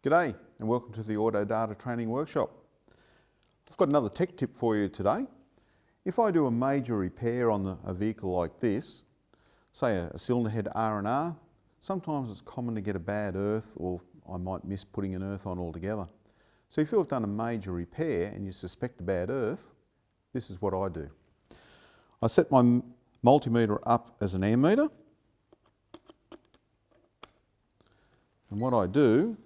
G'day and welcome to the Autodata Training workshop. I've got another tech tip for you today. If I do a major repair on a vehicle like this, say a cylinder head R&R, sometimes it's common to get a bad earth, or I might miss putting an earth on altogether. So if you've done a major repair and you suspect a bad earth, this is what I do. I set my multimeter up as an ammeter, and what I do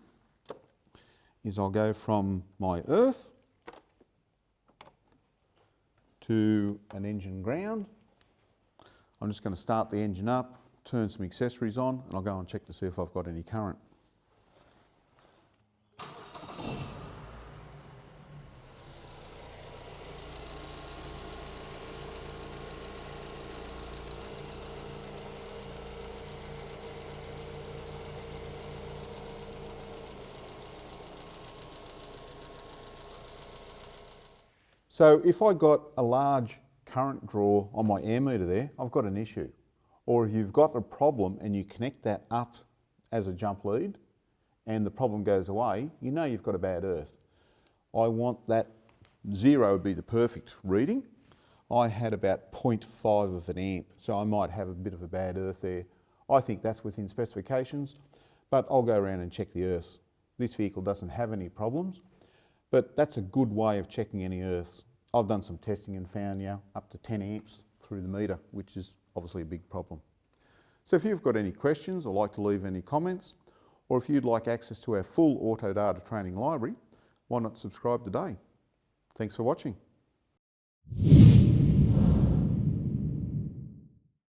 is I'll go from my earth to an engine ground. I'm just going to start the engine up, turn some accessories on, and I'll go and check to see if I've got any current. So if I got a large current draw on my ammeter there, I've got an issue. Or if you've got a problem and you connect that up as a jump lead and the problem goes away, you know you've got a bad earth. I want that 0 would be the perfect reading. I had about 0.5 of an amp, so I might have a bit of a bad earth there. I think that's within specifications, but I'll go around and check the earths. This vehicle doesn't have any problems, but that's a good way of checking any earths. I've done some testing and found up to 10 amps through the meter, which is obviously a big problem. So if you've got any questions or like to leave any comments, or if you'd like access to our full Autodata Training library, why not subscribe today? Thanks for watching.